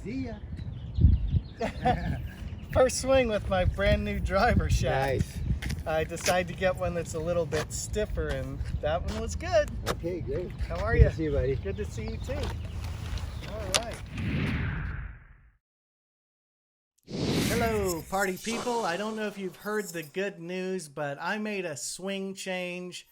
See ya. First swing with my brand new driver shaft. Nice. I decided to get one that's a little bit stiffer, and that one was good. Okay, great. How are Good you? to see you, buddy. Good to see you too. All right. Hello, party people. I don't know if you've heard the good news, but I made a swing change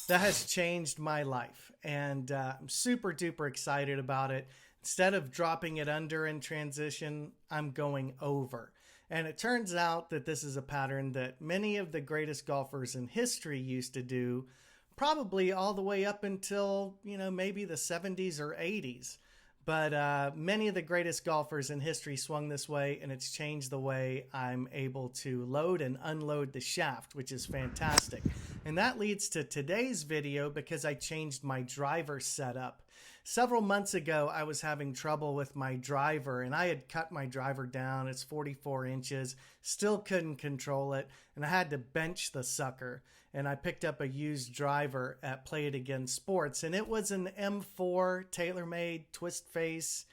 that has changed my life, and I'm super duper excited about it. Instead of dropping it under in transition, I'm going over. And it turns out that this is a pattern that many of the greatest golfers in history used to do, probably all the way up until, maybe the 70s or 80s. But many of the greatest golfers in history swung this way, and it's changed the way I'm able to load and unload the shaft, which is fantastic. And that leads to today's video because I changed my driver setup. Several months ago, I was having trouble with my driver, and I had cut my driver down. It's 44 inches, still couldn't control it, and I had to bench the sucker. And I picked up a used driver at Play It Again Sports, and it was an M4 TaylorMade twist face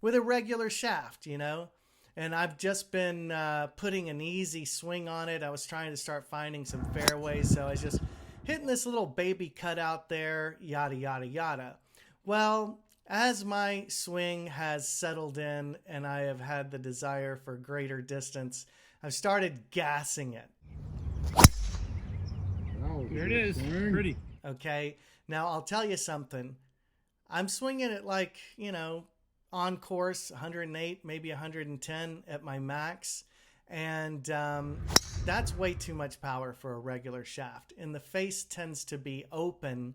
with a regular shaft, And I've just been putting an easy swing on it. I was trying to start finding some fairways, so I was just hitting this little baby cut out there, yada, yada, yada. Well, as my swing has settled in and I have had the desire for greater distance, I've started gassing it. Oh, there it is. Pretty. Okay. Now, I'll tell you something. I'm swinging it like, on course, 108, maybe 110 at my max. And that's way too much power for a regular shaft. And the face tends to be open.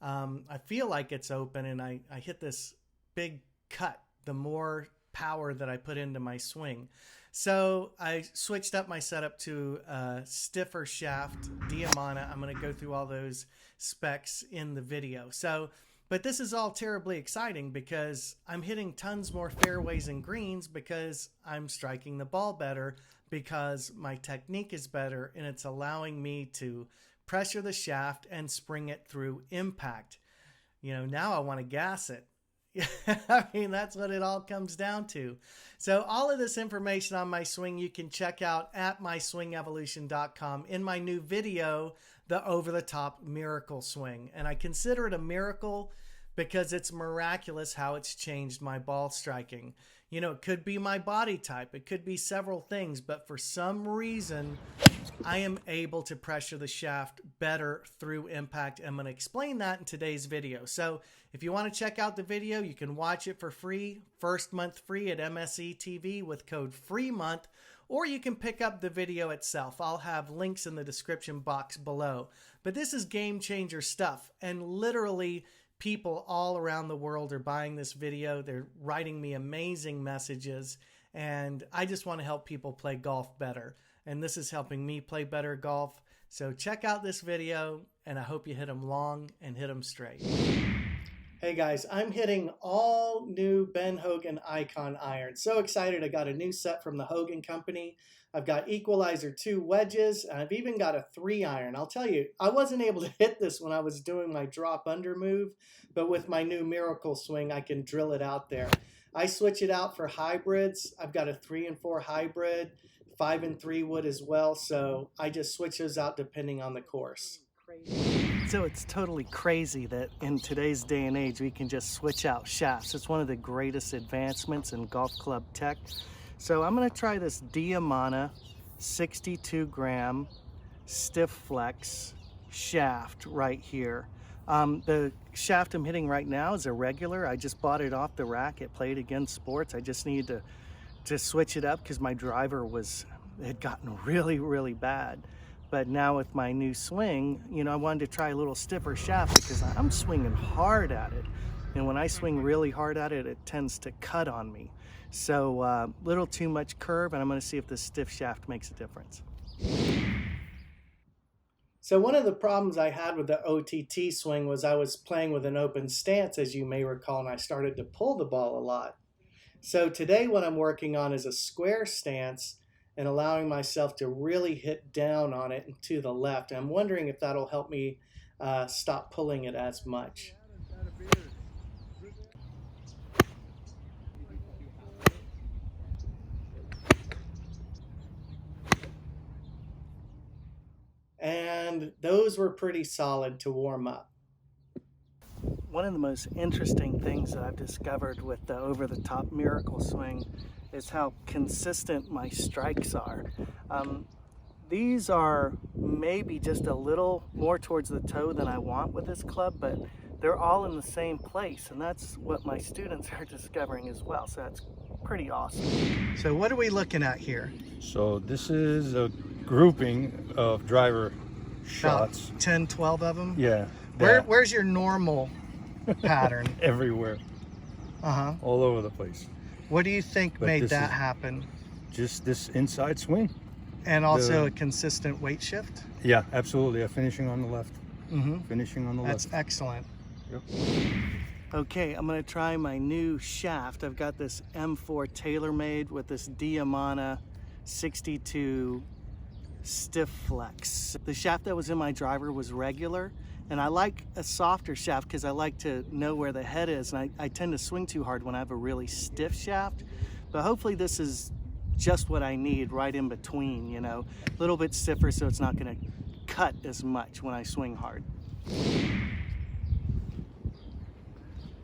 I feel like it's open, and I hit this big cut the more power that I put into my swing. So I switched up my setup to a stiffer shaft, Diamana. I'm going to go through all those specs in the video. But this is all terribly exciting because I'm hitting tons more fairways and greens because I'm striking the ball better, because my technique is better, and it's allowing me to pressure the shaft and spring it through impact. Now I want to gas it. I mean, that's what it all comes down to. So all of this information on my swing you can check out at myswingevolution.com in my new video, the over-the-top miracle swing. And I consider it a miracle because it's miraculous how it's changed my ball striking. It could be my body type. It could be several things, but for some reason, I am able to pressure the shaft better through impact. I'm going to explain that in today's video. So if you want to check out the video, you can watch it for free, first month free at MSE TV with code FREEMONTH, or you can pick up the video itself. I'll have links in the description box below. But this is game changer stuff, and literally people all around the world are buying this video. They're writing me amazing messages, and I just want to help people play golf better. And this is helping me play better golf. So check out this video, and I hope you hit them long and hit them straight. Hey guys, I'm hitting all new Ben Hogan Icon irons. So excited. I got a new set from the Hogan Company. I've got Equalizer 2 wedges, and I've even got a 3-iron. I'll tell you, I wasn't able to hit this when I was doing my drop under move, but with my new Miracle swing, I can drill it out there. I switch it out for hybrids. I've got a 3 and 4 hybrid, 5 and 3 wood as well, so I just switch those out depending on the course. So it's totally crazy that in today's day and age, we can just switch out shafts. It's one of the greatest advancements in golf club tech. So I'm going to try this Diamana 62 gram stiff flex shaft right here. The shaft I'm hitting right now is a regular. I just bought it off the rack at Play It Again Sports. I just needed to switch it up because my driver had gotten really, really bad. But now with my new swing, I wanted to try a little stiffer shaft because I'm swinging hard at it. And when I swing really hard at it, it tends to cut on me. So little too much curve, and I'm going to see if this stiff shaft makes a difference. So one of the problems I had with the OTT swing was I was playing with an open stance, as you may recall, and I started to pull the ball a lot. So today what I'm working on is a square stance and allowing myself to really hit down on it and to the left. And I'm wondering if that'll help me stop pulling it as much. and those were pretty solid to warm up. One of the most interesting things that I've discovered with the over-the-top Miracle Swing is how consistent my strikes are. These are maybe just a little more towards the toe than I want with this club, but they're all in the same place, and that's what my students are discovering as well, so that's pretty awesome. So what are we looking at here? So this is a grouping of driver shots. About 10, 12 of them? Yeah. Where's your normal pattern? Everywhere. Uh-huh. All over the place. What do you think made that happen? Just this inside swing. And also a consistent weight shift? Yeah, absolutely. Finishing on the left. Mm-hmm. Finishing on the left. That's excellent. Yep. Okay, I'm gonna try my new shaft. I've got this M4 TaylorMade with this Diamana 62 stiff flex. The shaft that was in my driver was regular, and I like a softer shaft because I like to know where the head is, and I tend to swing too hard when I have a really stiff shaft. But hopefully this is just what I need right in between, you know, a little bit stiffer so it's not gonna cut as much when I swing hard.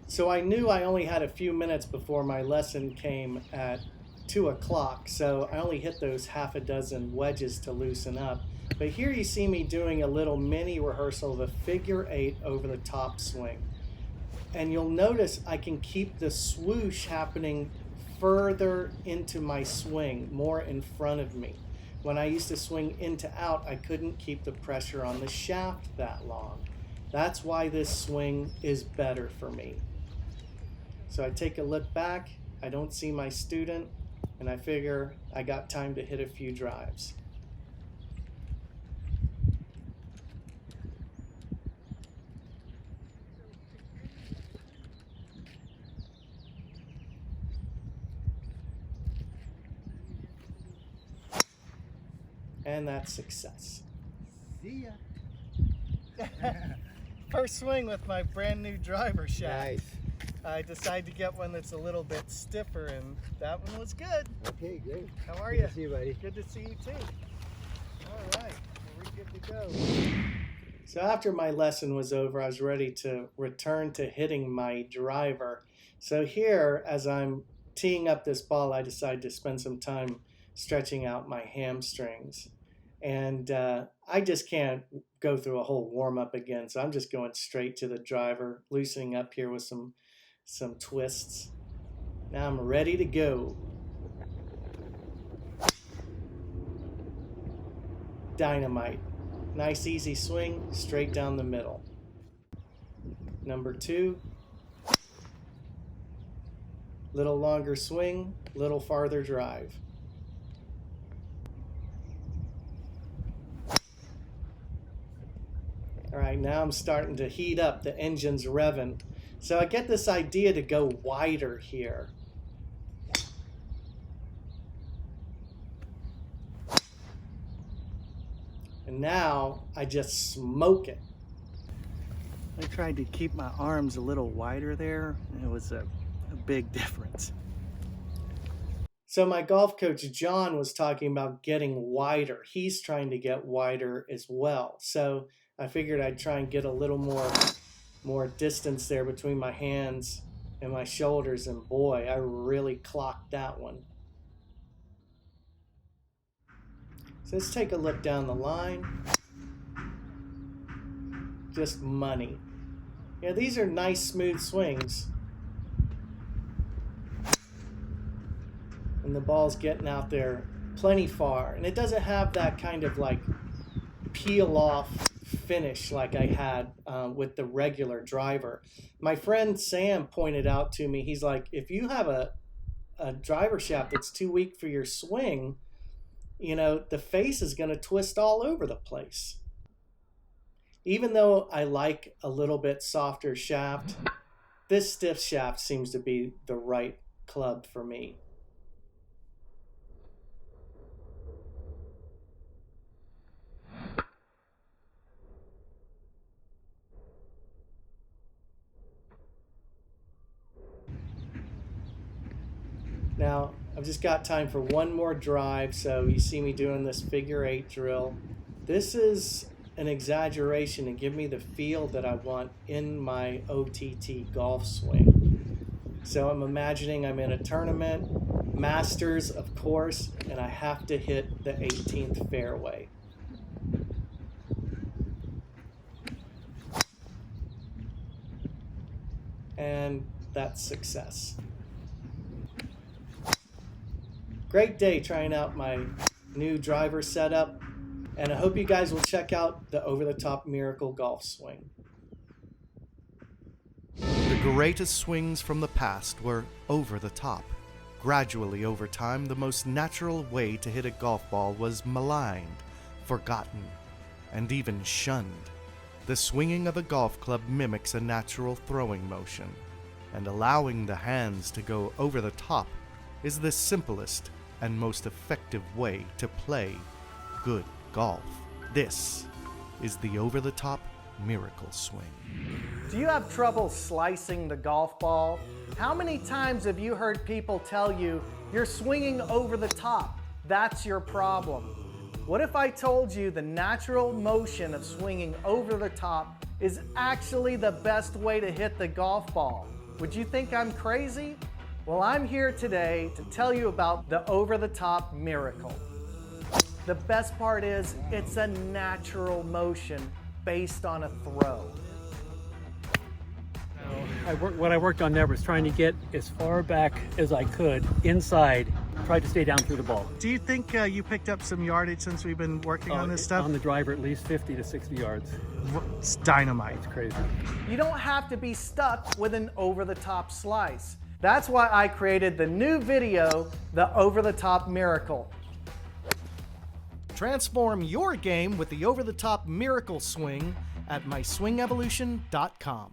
So I knew I only had a few minutes before my lesson came at 2 o'clock, so I only hit those half a dozen wedges to loosen up. But here you see me doing a little mini rehearsal of a figure 8 over the top swing. And you'll notice I can keep the swoosh happening further into my swing, more in front of me. When I used to swing in to out, I couldn't keep the pressure on the shaft that long. That's why this swing is better for me. So I take a look back, I don't see my student, and I figure I got time to hit a few drives. And that's success. See ya. First swing with my brand new driver shaft. Nice. I decided to get one that's a little bit stiffer, and that one was good. Okay, great. How are Good you? to see you, buddy. Good to see you too. All right, well, we're good to go. So after my lesson was over, I was ready to return to hitting my driver. So here, as I'm teeing up this ball, I decided to spend some time stretching out my hamstrings. And I just can't go through a whole warm-up again, so I'm just going straight to the driver, loosening up here with some twists. Now I'm ready to go. Dynamite. Nice easy swing, straight down the middle. Number 2. Little longer swing, little farther drive. All right, now I'm starting to heat up. The engine's revving. So I get this idea to go wider here. And now I just smoke it. I tried to keep my arms a little wider there, and it was a big difference. So my golf coach, John, was talking about getting wider. He's trying to get wider as well. So I figured I'd try and get a little more distance there between my hands and my shoulders, and boy, I really clocked that one. So let's take a look down the line. Just money. Yeah, these are nice smooth swings. And the ball's getting out there plenty far. And it doesn't have that kind of like peel off finish like I had with the regular driver. My friend Sam pointed out to me, he's like, if you have a driver shaft that's too weak for your swing, you know, the face is going to twist all over the place. Even though I like a little bit softer shaft, this stiff shaft seems to be the right club for me. Now, I've just got time for one more drive, so you see me doing this figure 8 drill. This is an exaggeration and give me the feel that I want in my OTT golf swing. So I'm imagining I'm in a tournament, Masters of course, and I have to hit the 18th fairway. And that's success. Great day trying out my new driver setup, and I hope you guys will check out the over-the-top Miracle golf swing. The greatest swings from the past were over the top. Gradually over time, the most natural way to hit a golf ball was maligned, forgotten, and even shunned. The swinging of a golf club mimics a natural throwing motion, and allowing the hands to go over the top is the simplest and most effective way to play good golf. This is the over-the-top Miracle Swing. Do you have trouble slicing the golf ball? How many times have you heard people tell you you're swinging over the top? That's your problem. What if I told you the natural motion of swinging over the top is actually the best way to hit the golf ball? Would you think I'm crazy? Well, I'm here today to tell you about the over-the-top Miracle. The best part is it's a natural motion based on a throw. What I worked on there was trying to get as far back as I could inside, tried to stay down through the ball. Do you think you picked up some yardage since we've been working on this stuff? On the driver, at least 50 to 60 yards. It's dynamite. It's crazy. You don't have to be stuck with an over-the-top slice. That's why I created the new video, the Over-the-Top Miracle. Transform your game with the Over-the-Top Miracle Swing at myswingevolution.com.